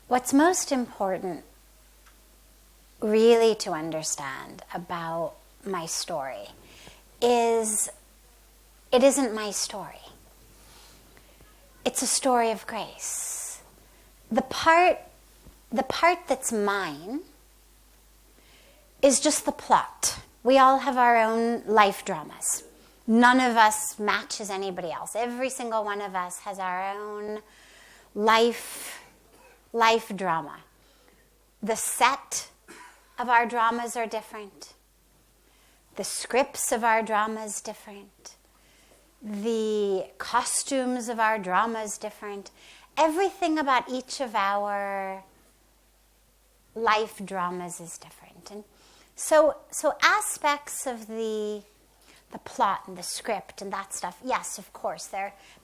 What's most important really to understand about my story is it isn't my story. It's a story of grace. The part that's mine is just the plot. We all have our own life dramas. None of us matches anybody else. Every single one of us has our own life drama. The set of our dramas are different. The scripts of our dramas different. The costumes of our dramas different. Everything about each of our life dramas is different. And so aspects of the plot and the script and that stuff, yes, of course,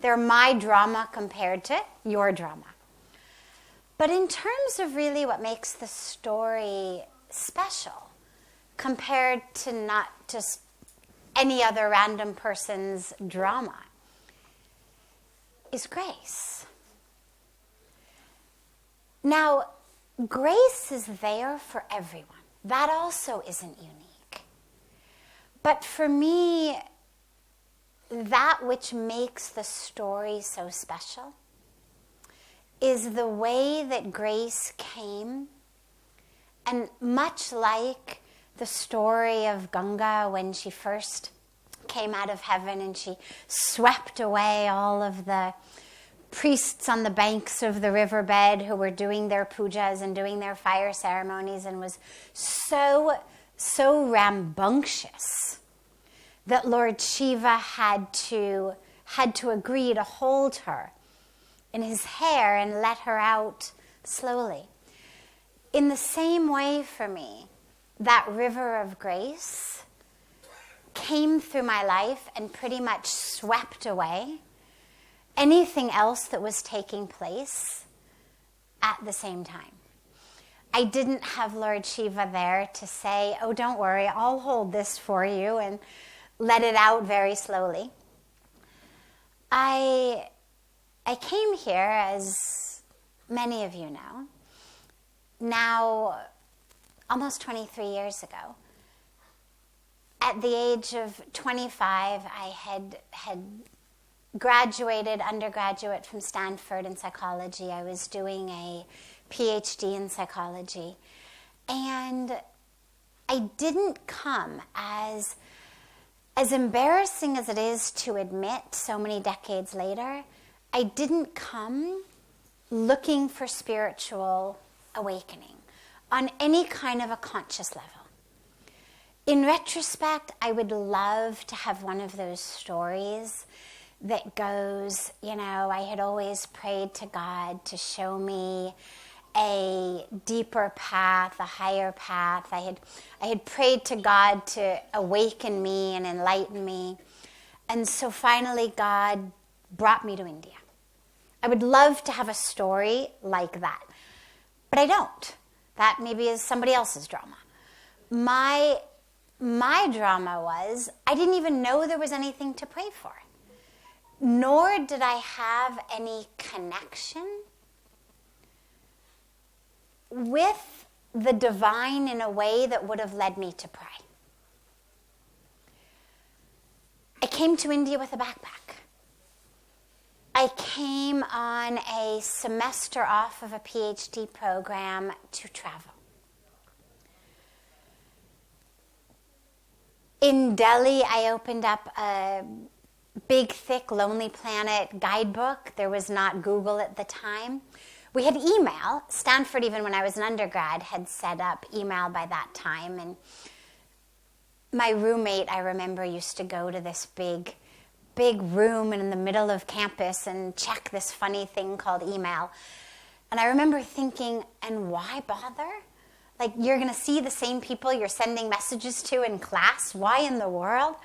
they're my drama compared to your drama. But in terms of really what makes the story special compared to not just any other random person's drama is grace. Now, grace is there for everyone. That also isn't unique. But for me, that which makes the story so special is the way that grace came. And much like the story of Ganga when she first came out of heaven and she swept away all of the priests on the banks of the riverbed who were doing their pujas and doing their fire ceremonies and was so rambunctious that Lord Shiva had to agree to hold her in his hair and let her out slowly. In the same way for me, that river of grace came through my life and pretty much swept away anything else that was taking place at the same time. I didn't have Lord Shiva there to say, oh, don't worry, I'll hold this for you and let it out very slowly. I came here, as many of you know, now almost 23 years ago. At the age of 25, I had graduated undergraduate from Stanford in psychology. I was doing a PhD in psychology. And I didn't come as embarrassing as it is to admit so many decades later, I didn't come looking for spiritual awakening on any kind of a conscious level. In retrospect, I would love to have one of those stories that goes, I had always prayed to God to show me a deeper path, a higher path. I had prayed to God to awaken me and enlighten me. And so finally God brought me to India. I would love to have a story like that. But I don't. That maybe is somebody else's drama. My drama was I didn't even know there was anything to pray for. Nor did I have any connection with the divine in a way that would have led me to pray. I came to India with a backpack. I came on a semester off of a PhD program to travel. In Delhi, I opened up a big, thick, Lonely Planet guidebook. There was not Google at the time. We had email. Stanford, even when I was an undergrad, had set up email by that time. And my roommate, I remember, used to go to this big room in the middle of campus and check this funny thing called email. And I remember thinking, and why bother? Like, you're going to see the same people you're sending messages to in class. Why in the world?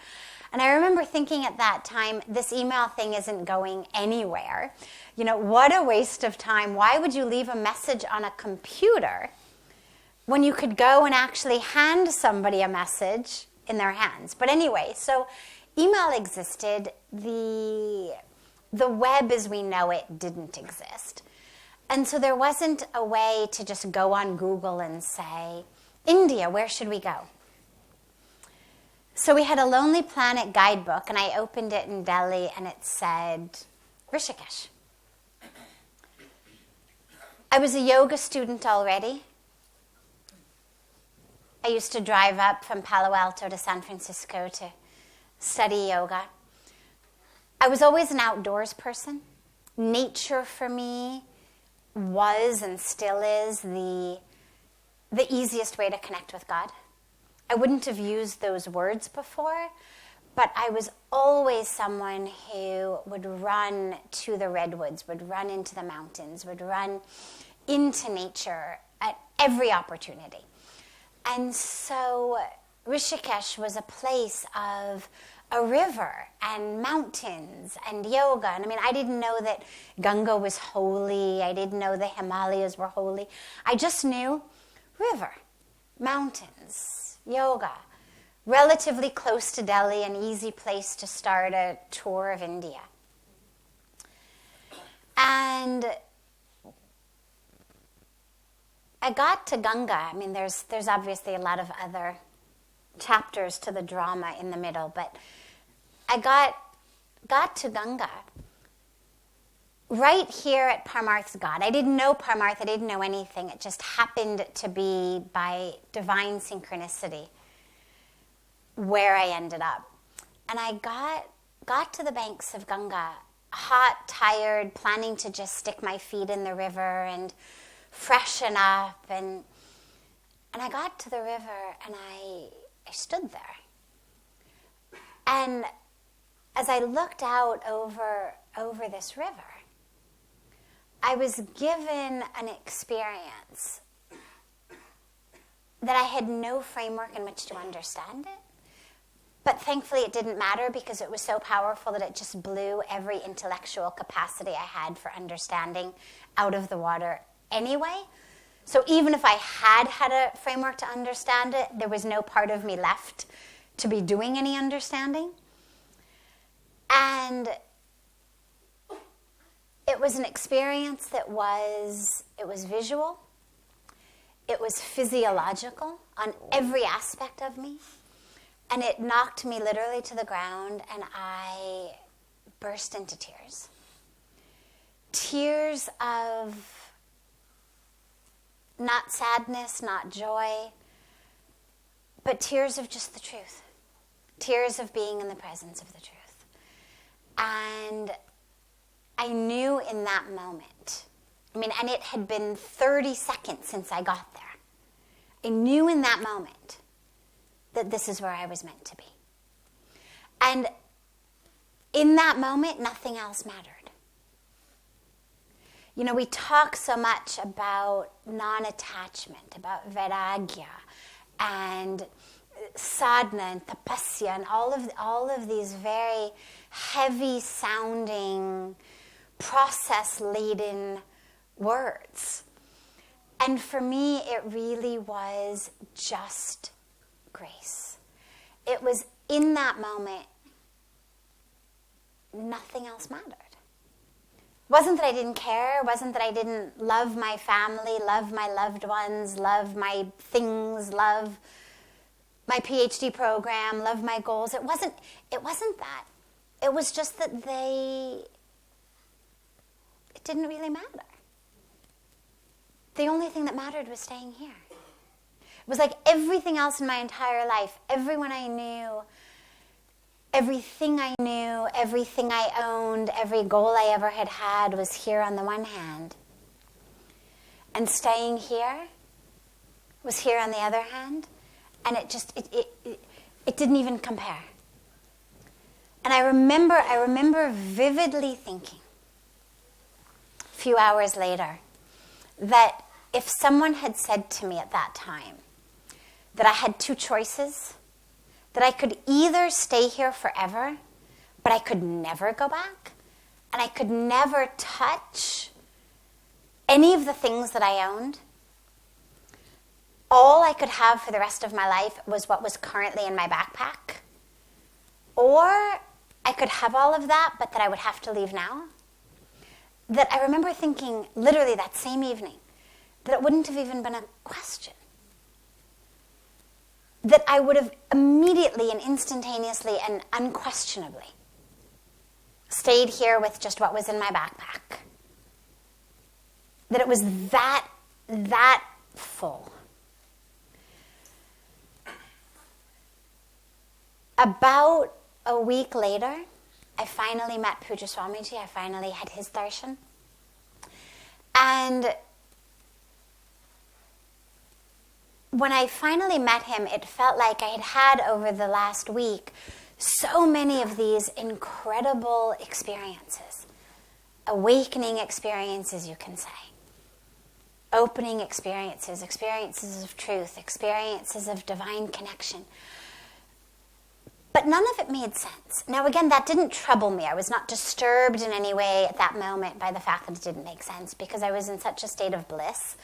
And I remember thinking at that time, this email thing isn't going anywhere. What a waste of time. Why would you leave a message on a computer when you could go and actually hand somebody a message in their hands? But anyway, so email existed, the web as we know it didn't exist. And so there wasn't a way to just go on Google and say, India, where should we go? So we had a Lonely Planet guidebook, and I opened it in Delhi, and it said, Rishikesh. I was a yoga student already. I used to drive up from Palo Alto to San Francisco to study yoga. I was always an outdoors person. Nature for me was and still is the easiest way to connect with God. I wouldn't have used those words before, but I was always someone who would run to the redwoods, would run into the mountains, would run into nature at every opportunity. And so Rishikesh was a place of a river and mountains and yoga. And I mean, I didn't know that Ganga was holy. I didn't know the Himalayas were holy. I just knew river, mountains, yoga, relatively close to Delhi, an easy place to start a tour of India. And I got to Ganga. I mean, there's obviously a lot of other chapters to the drama in the middle, but I got to Ganga right here at Parmarth's God. I didn't know Parmarth. I didn't know anything. It just happened to be by divine synchronicity where I ended up. And I got to the banks of Ganga, hot, tired, planning to just stick my feet in the river and freshen up. And I got to the river, and I stood there. And as I looked out over this river, I was given an experience that I had no framework in which to understand it. But thankfully it didn't matter, because it was so powerful that it just blew every intellectual capacity I had for understanding out of the water anyway. So even if I had a framework to understand it, there was no part of me left to be doing any understanding. And it was an experience that was visual, it was physiological on every aspect of me, and it knocked me literally to the ground, and I burst into tears. Tears of not sadness, not joy, but tears of just the truth. Tears of being in the presence of the truth. And I knew in that moment, and it had been 30 seconds since I got there. I knew in that moment that this is where I was meant to be. And in that moment, nothing else mattered. We talk so much about non-attachment, about vairagya, and sadhana and tapasya, and all of these very heavy-sounding, process-laden words. And for me, it really was just grace. It was in that moment, nothing else mattered. It wasn't that I didn't care. It wasn't that I didn't love my family, love my loved ones, love my things, love my PhD program, love my goals. It wasn't that. It was just that it didn't really matter. The only thing that mattered was staying here. It was like everything else in my entire life, everyone I knew, everything I knew, everything I owned, every goal I ever had was here on the one hand. And staying here was here on the other hand. And it didn't even compare. And I remember vividly thinking, a few hours later, that if someone had said to me at that time that I had two choices, that I could either stay here forever, but I could never go back, and I could never touch any of the things that I owned, all I could have for the rest of my life was what was currently in my backpack, or or I could have all of that, but that I would have to leave now. That I remember thinking, literally that same evening, that it wouldn't have even been a question. That I would have immediately and instantaneously and unquestionably stayed here with just what was in my backpack. That it was that full. About a week later, I finally met Puja Swamiji. I finally had his darshan. And when I finally met him, it felt like I had had over the last week so many of these incredible experiences. Awakening experiences, you can say. Opening experiences, experiences of truth, experiences of divine connection. But none of it made sense. Now again, that didn't trouble me. I was not disturbed in any way at that moment by the fact that it didn't make sense, because I was in such a state of bliss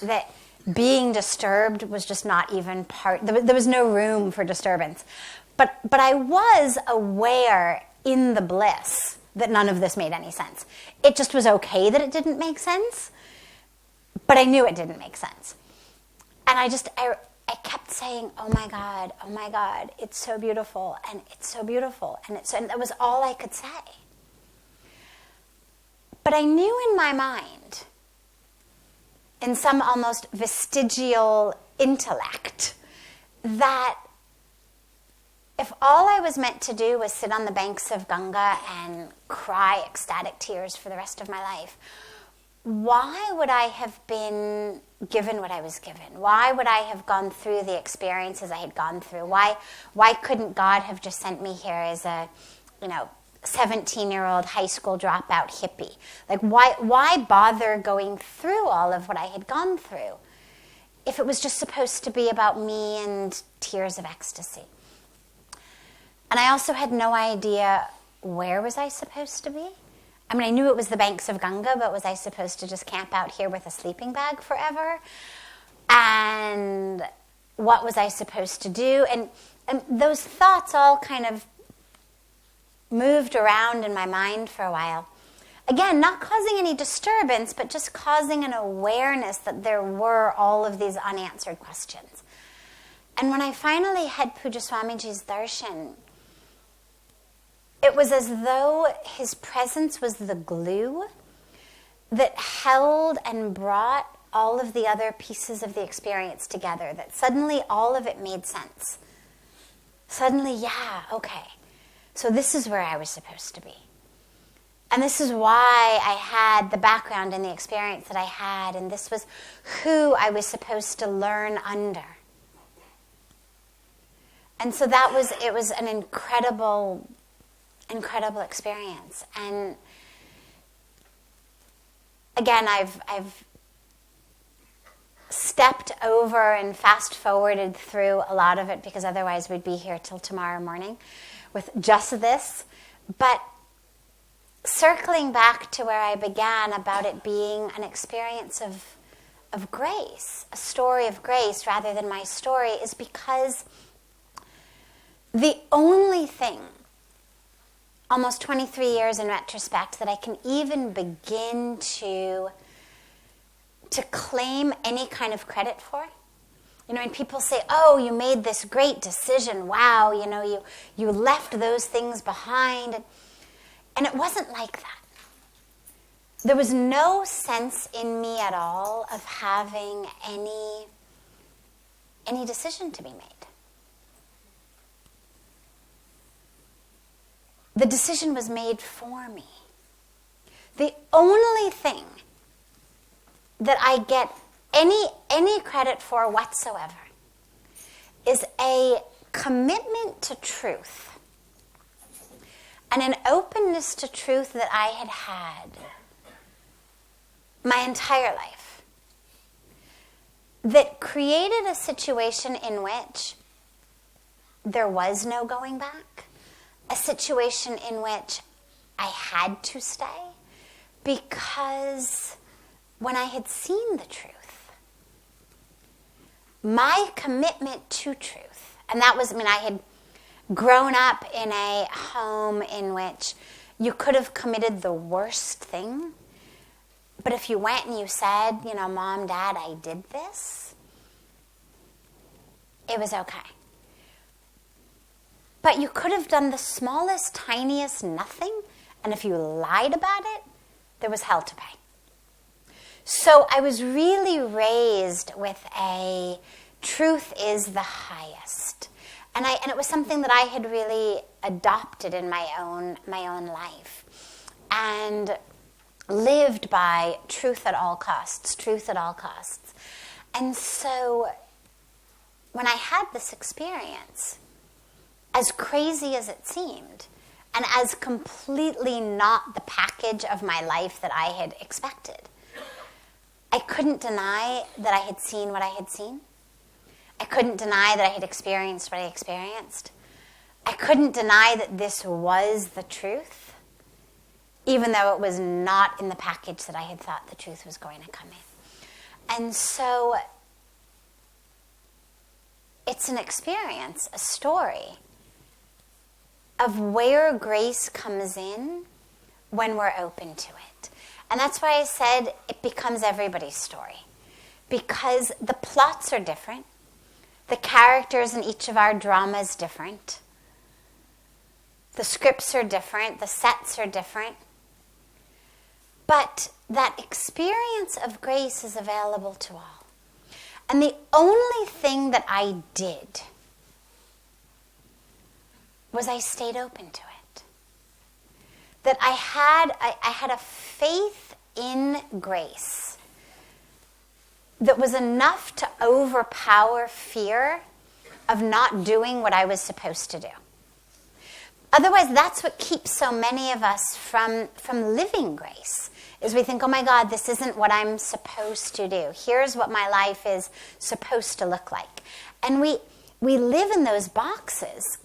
that being disturbed was just not even part. There was no room for disturbance. But I was aware in the bliss that none of this made any sense. It just was okay that it didn't make sense, but I knew it didn't make sense. And I kept saying, oh my God, it's so beautiful, and it's so beautiful, and that was all I could say. But I knew in my mind, in some almost vestigial intellect, that if all I was meant to do was sit on the banks of Ganga and cry ecstatic tears for the rest of my life, why would I have been given what I was given? Why would I have gone through the experiences I had gone through? Why couldn't God have just sent me here as a, 17-year-old high school dropout hippie? Like, why bother going through all of what I had gone through if it was just supposed to be about me and tears of ecstasy? And I also had no idea, where was I supposed to be? I mean, I knew it was the banks of Ganga, but was I supposed to just camp out here with a sleeping bag forever? And what was I supposed to do? And those thoughts all kind of moved around in my mind for a while. Again, not causing any disturbance, but just causing an awareness that there were all of these unanswered questions. And when I finally had Puja Swamiji's darshan, it was as though his presence was the glue that held and brought all of the other pieces of the experience together, that suddenly all of it made sense. Suddenly, yeah, okay. So this is where I was supposed to be. And this is why I had the background and the experience that I had, and this was who I was supposed to learn under. And so it was an incredible experience. And again, I've stepped over and fast forwarded through a lot of it, because otherwise we'd be here till tomorrow morning with just this. But circling back to where I began about it being an experience of grace, a story of grace rather than my story, is because the only thing, almost 23 years in retrospect, that I can even begin to claim any kind of credit for. When people say, oh, you made this great decision, wow, you left those things behind. And it wasn't like that. There was no sense in me at all of having any decision to be made. The decision was made for me. The only thing that I get any credit for whatsoever is a commitment to truth and an openness to truth that I had had my entire life, that created a situation in which there was no going back, a situation in which I had to stay, because when I had seen the truth, my commitment to truth, and that was, grown up in a home in which you could have committed the worst thing, but if you went and you said, Mom, Dad, I did this, it was okay. But you could have done the smallest, tiniest nothing, and if you lied about it, there was hell to pay. So I was really raised with a truth is the highest. And it was something that I had really adopted in my own life. And lived by truth at all costs. And so when I had this experience, as crazy as it seemed, and as completely not the package of my life that I had expected, I couldn't deny that I had seen what I had seen. I couldn't deny that I had experienced what I experienced. I couldn't deny that this was the truth, even though it was not in the package that I had thought the truth was going to come in. And so it's an experience, a story of where grace comes in when we're open to it. And that's why I said it becomes everybody's story. Because the plots are different. The characters in each of our dramas are different. The scripts are different. The sets are different. But that experience of grace is available to all. And the only thing that I did was I stayed open to it. That I had a faith in grace that was enough to overpower fear of not doing what I was supposed to do. Otherwise, that's what keeps so many of us from living grace, is we think, oh my God, this isn't what I'm supposed to do. Here's what my life is supposed to look like. And we live in those boxes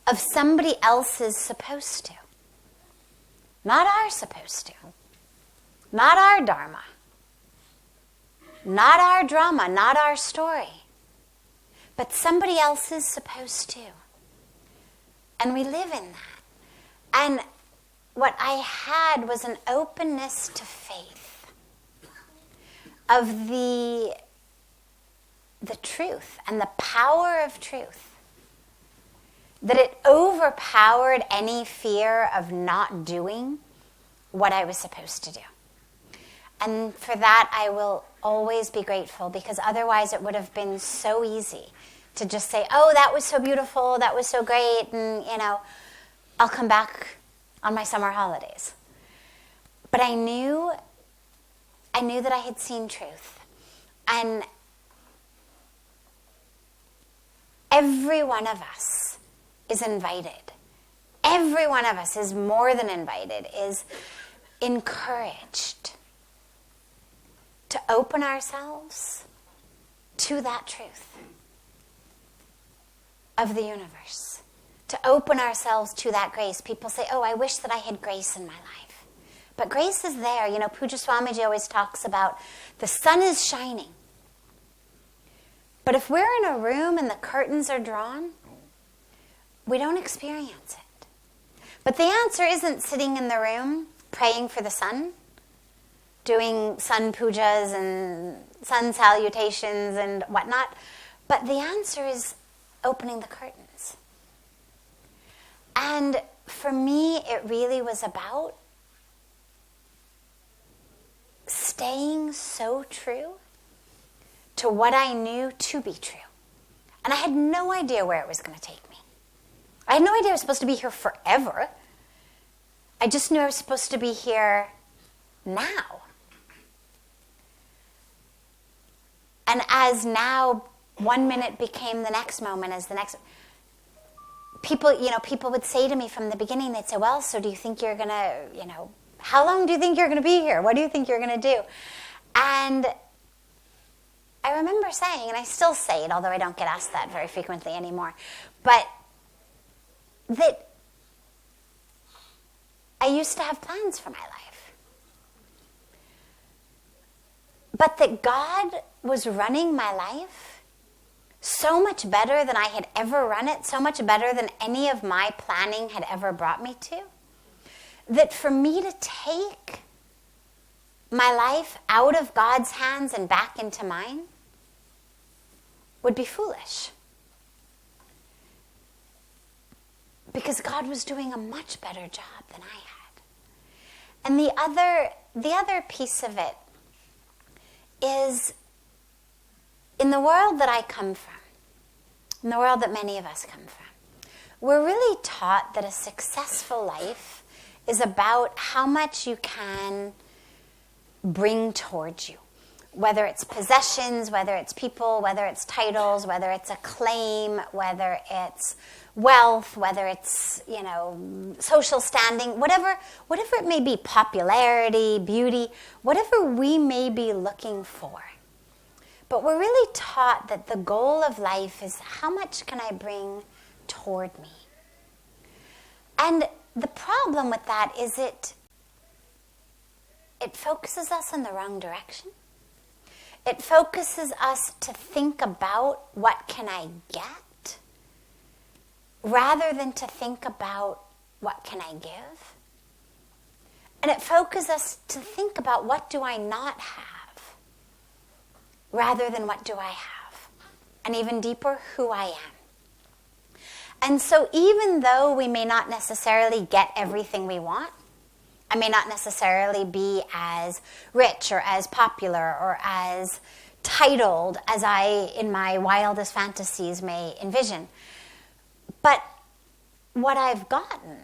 of somebody else's supposed to. Not our supposed to. Not our dharma. Not our drama, not our story. But somebody else's supposed to. And we live in that. And what I had was an openness to faith of the truth and the power of truth. That it overpowered any fear of not doing what I was supposed to do. And for that, I will always be grateful, because otherwise it would have been so easy to just say, oh, that was so beautiful, that was so great, and, I'll come back on my summer holidays. But I knew that I had seen truth. And every one of us is invited. Every one of us is more than invited, is encouraged to open ourselves to that truth of the universe, to open ourselves to that grace. People say, oh, I wish that I had grace in my life. But grace is there. Puja Swamiji always talks about the sun is shining. But if we're in a room and the curtains are drawn, we don't experience it. But the answer isn't sitting in the room praying for the sun, doing sun pujas and sun salutations and whatnot. But the answer is opening the curtains. And for me, it really was about staying so true to what I knew to be true. And I had no idea where it was going to take me. I had no idea I was supposed to be here forever. I just knew I was supposed to be here now. And as now, 1 minute became the next moment as the next. People would say to me from the beginning, they'd say, well, so do you think you're going to, how long do you think you're going to be here? What do you think you're going to do? And I remember saying, and I still say it, although I don't get asked that very frequently anymore, but that I used to have plans for my life. But that God was running my life so much better than I had ever run it, so much better than any of my planning had ever brought me to, that for me to take my life out of God's hands and back into mine would be foolish. Because God was doing a much better job than I had. And the other piece of it is, in the world that I come from, in the world that many of us come from, we're really taught that a successful life is about how much you can bring towards you. Whether it's possessions, whether it's people, whether it's titles, whether it's acclaim, whether it's wealth, whether it's, social standing, whatever it may be, popularity, beauty, whatever we may be looking for. But we're really taught that the goal of life is how much can I bring toward me? And the problem with that is it focuses us in the wrong direction. It focuses us to think about what can I get rather than to think about what can I give. And it focuses us to think about what do I not have rather than what do I have. And even deeper, who I am. And so even though we may not necessarily get everything we want, I may not necessarily be as rich or as popular or as titled as I, in my wildest fantasies, may envision. But what I've gotten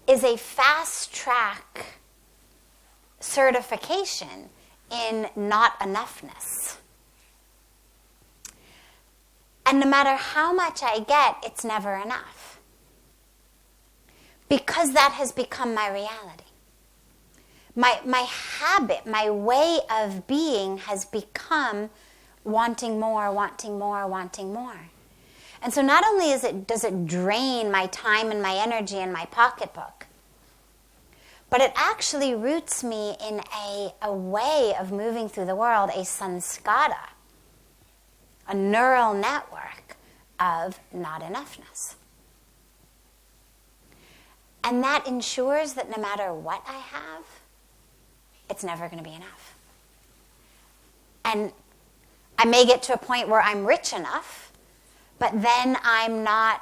is a fast-track certification in not enoughness. And no matter how much I get, it's never enough. Because that has become my reality. My habit, my way of being has become wanting more, wanting more, wanting more. And so not only does it drain my time and my energy and my pocketbook, but it actually roots me in a way of moving through the world, a sanskara, a neural network of not enoughness. And that ensures that no matter what I have, it's never going to be enough. And I may get to a point where I'm rich enough, but then I'm not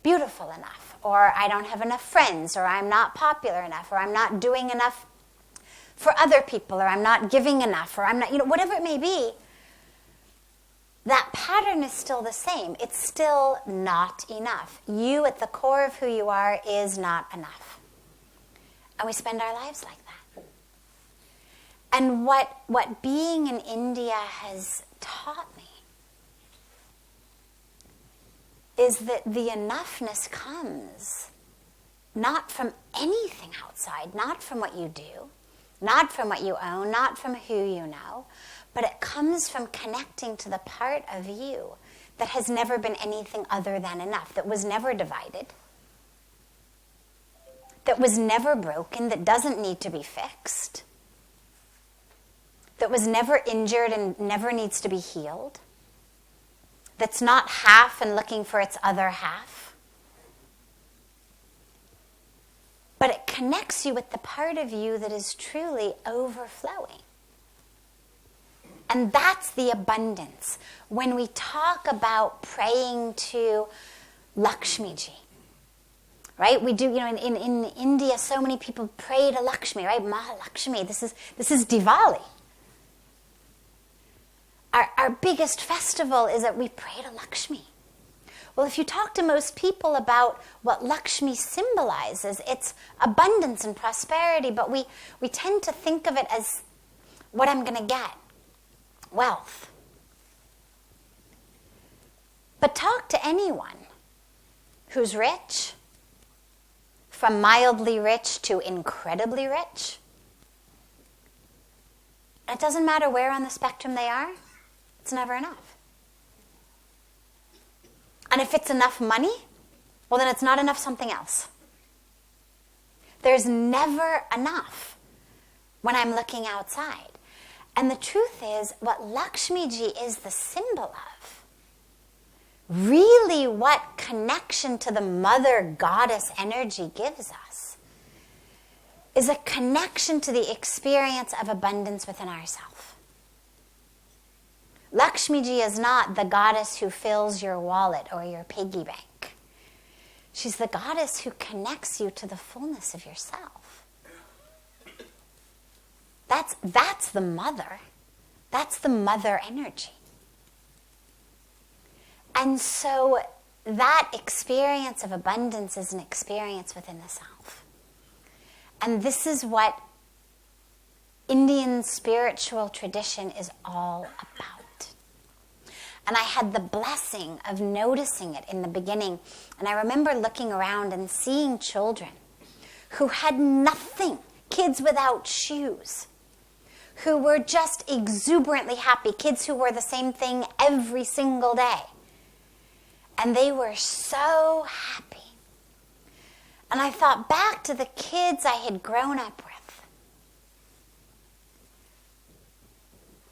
beautiful enough, or I don't have enough friends, or I'm not popular enough, or I'm not doing enough for other people, or I'm not giving enough, or I'm not, whatever it may be. That pattern is still the same. It's still not enough. You, at the core of who you are, is not enough. And we spend our lives like that. And what being in India has taught me is that the enoughness comes not from anything outside, not from what you do, not from what you own, not from who you know, but it comes from connecting to the part of you that has never been anything other than enough, that was never divided, that was never broken, that doesn't need to be fixed, that was never injured and never needs to be healed, that's not half and looking for its other half. But it connects you with the part of you that is truly overflowing. And that's the abundance. When we talk about praying to Lakshmiji, right? We do, in India, so many people pray to Lakshmi, right? Mahalakshmi, this is Diwali. Our biggest festival is that we pray to Lakshmi. Well, if you talk to most people about what Lakshmi symbolizes, it's abundance and prosperity, but we tend to think of it as what I'm going to get, wealth. But talk to anyone who's rich, from mildly rich to incredibly rich. It doesn't matter where on the spectrum they are, it's never enough. And if it's enough money, well, then it's not enough something else. There's never enough when I'm looking outside. And the truth is, what Lakshmiji is the symbol of, really what connection to the mother goddess energy gives us, is a connection to the experience of abundance within ourselves. Lakshmiji is not the goddess who fills your wallet or your piggy bank. She's the goddess who connects you to the fullness of yourself. That's the mother. That's the mother energy. And so that experience of abundance is an experience within the self. And this is what Indian spiritual tradition is all about. And I had the blessing of noticing it in the beginning. And I remember looking around and seeing children who had nothing, kids without shoes, who were just exuberantly happy, kids who wore the same thing every single day. And they were so happy. And I thought back to the kids I had grown up with.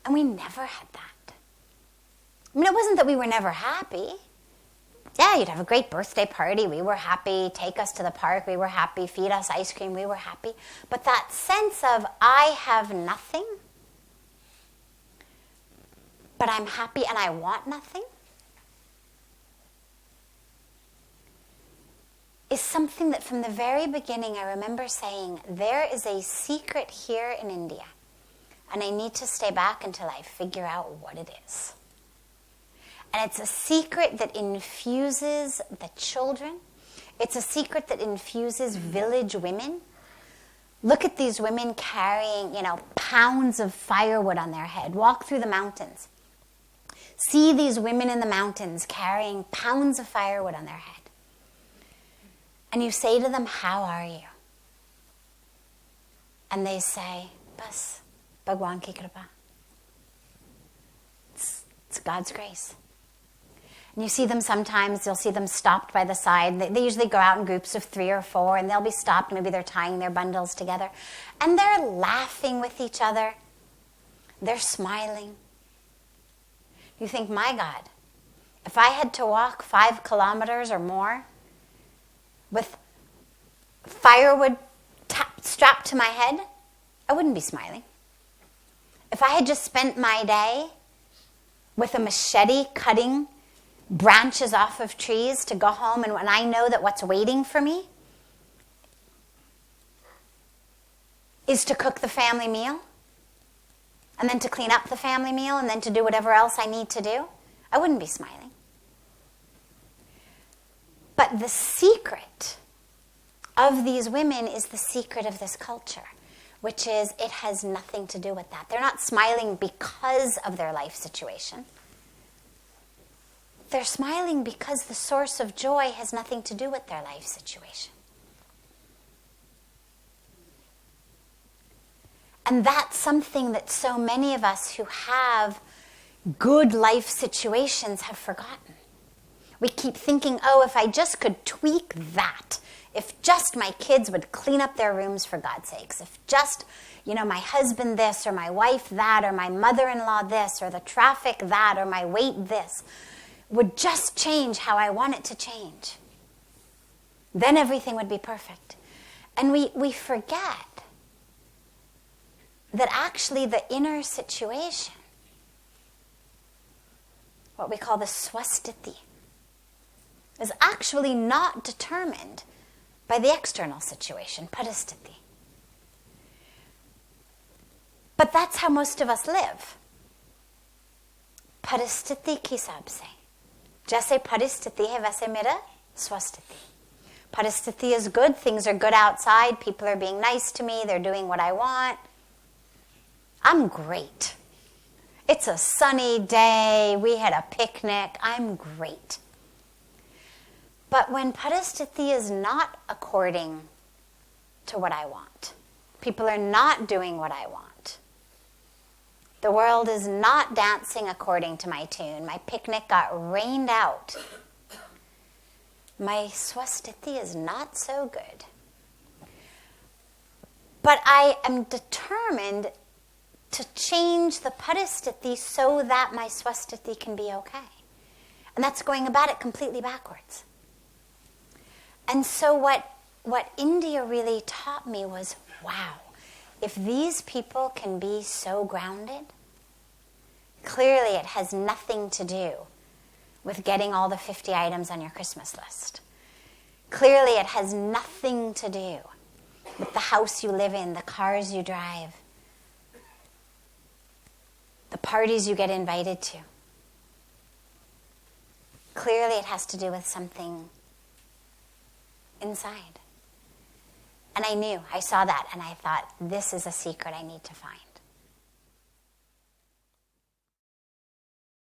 And we never had that. I mean, it wasn't that we were never happy. Yeah, you'd have a great birthday party. We were happy. Take us to the park. We were happy. Feed us ice cream. We were happy. But that sense of, I have nothing, but I'm happy and I want nothing, is something that from the very beginning I remember saying, there is a secret here in India, and I need to stay back until I figure out what it is. And it's a secret that infuses the children. It's a secret that infuses village women. Look at these women carrying, pounds of firewood on their head. Walk through the mountains. See these women in the mountains carrying pounds of firewood on their head. And you say to them, how are you? And they say, Bas, Bhagwan ki kripa. It's God's grace. And you see them sometimes, you'll see them stopped by the side. They usually go out in groups of 3 or 4, and they'll be stopped. Maybe they're tying their bundles together. And they're laughing with each other. They're smiling. You think, my God, if I had to walk 5 kilometers or more with firewood strapped to my head, I wouldn't be smiling. If I had just spent my day with a machete cutting branches off of trees to go home, and when I know that what's waiting for me is to cook the family meal, and then to clean up the family meal, and then to do whatever else I need to do, I wouldn't be smiling. But the secret of these women is the secret of this culture, which is it has nothing to do with that. They're not smiling because of their life situation. They're smiling because the source of joy has nothing to do with their life situation. And that's something that so many of us who have good life situations have forgotten. We keep thinking, oh, if I just could tweak that, if just my kids would clean up their rooms for God's sakes, if just, my husband this, or my wife that, or my mother-in-law this, or the traffic that, or my weight this, would just change how I want it to change, then everything would be perfect. And we forget that actually the inner situation, what we call the swastiti, is actually not determined by the external situation, paristiti. But that's how most of us live. Paristiti ki hisab se. Jaise paristiti hai vaise mera swastiti. Paristiti is good. Things are good outside. People are being nice to me. They're doing what I want. I'm great. It's a sunny day. We had a picnic. I'm great. But when paristiti is not according to what I want, people are not doing what I want, the world is not dancing according to my tune, my picnic got rained out, my swastiti is not so good. But I am determined to change the paristhithi so that my swasthiti can be okay. And that's going about it completely backwards. And so what India really taught me was, wow, if these people can be so grounded, clearly it has nothing to do with getting all the 50 items on your Christmas list. Clearly it has nothing to do with the house you live in, the cars you drive, the parties you get invited to. Clearly it has to do with something inside. And I saw that, and I thought, this is a secret I need to find.